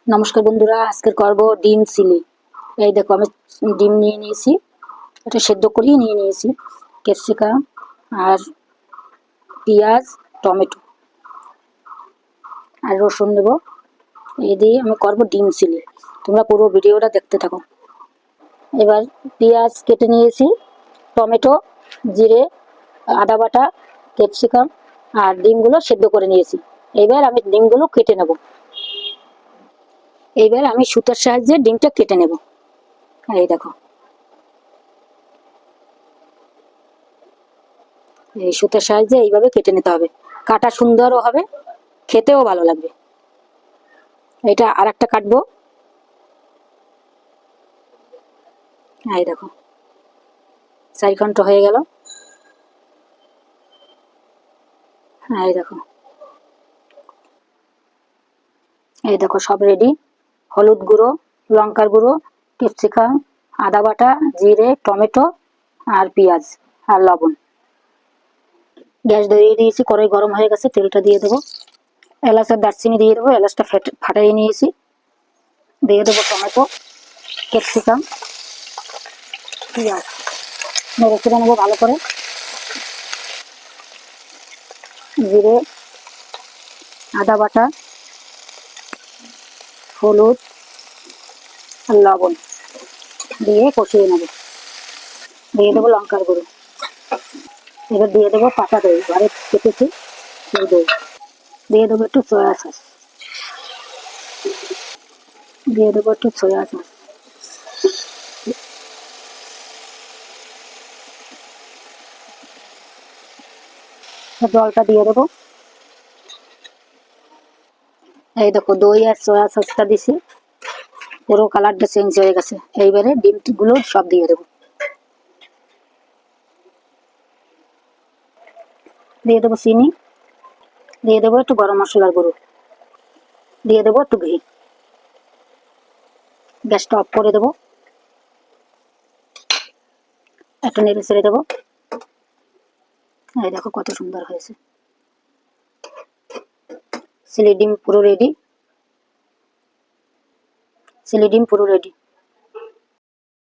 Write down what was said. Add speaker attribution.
Speaker 1: নমস্কার বন্ধুরা, আজকে করব ডিম চিলি। এই দেখো আমি ডিম নিয়ে নিয়েছি, এটা সেদ্ধ করেই নিয়ে নিয়েছি। ক্যাপসিকাম আর পেঁয়াজ, টমেটো আর রসুন নেব। এই দিয়ে আমি করব ডিম চিলি। তোমরা পুরো ভিডিওটা দেখতে থাকো। এবার পেঁয়াজ কেটে নিয়েছি, টমেটো, জিরে, আদা বাটা, ক্যাপসিকাম আর ডিমগুলো সেদ্ধ করে নিয়েছি। এবার আমি ডিমগুলো কেটে নেব। এইবার আমি সুতার সাহায্যে ডিমটা কেটে নেব। এই দেখো, এই সুতার সাহায্যে এইভাবে কেটে নিতে হবে। কাটা সুন্দরও হবে, খেতেও ভালো লাগবে। এটা আর একটা কাটবো। এই দেখো, চারিখণ্ড হয়ে গেল। এই দেখো, এই দেখো সব রেডি। হলুদ গুঁড়ো, লঙ্কার গুঁড়ো, ক্যাপসিকাম, আদা বাটা, জিরে, টমেটো আর পেঁয়াজ আর লবণ। গ্যাস ধরিয়ে দিয়েছি, কড়াই গরম হয়ে গেছে, তেলটা দিয়ে দেবো। এলাচ আর দারচিনি দিয়ে দেবো। এলাচটা ফাটিয়ে নিয়েছি। দিয়ে দেবো টমেটো, ক্যাপসিকাম, পেঁয়াজ। নেড়ে চেড়ে নেবো ভালো করে। জিরে, আদা বাটা, হলুদ আর লবণ দিয়ে কষিয়ে নেব। দিয়ে দেবো লঙ্কার গুঁড়ো। এবার দিয়ে দেবো পাতা দই, ঘরে কেটেছি সেই দই। দিয়ে দেবো একটু সয়া সস। দিয়ে দেবো একটু সয়া সস। জলটা দিয়ে দেবো। এই দেখো, দই আর সয়া সসটা দিছি, পুরো কালারটা চেঞ্জ হয়ে গেছে। এইবারে ডিমগুলো সব দিয়ে দেবো। দিয়ে দেবো চিনি। দিয়ে দেবো একটু গরম মশলার গুঁড়ো। দিয়ে দেবো একটু ঘি। গ্যাসটা অফ করে দেবো। একটু নেড়ে ছেড়ে দেবো। এই দেখো কত সুন্দর হয়েছে। চিলি ডিম পুরো রেডি। চিলি ডিম পুরো রেডি।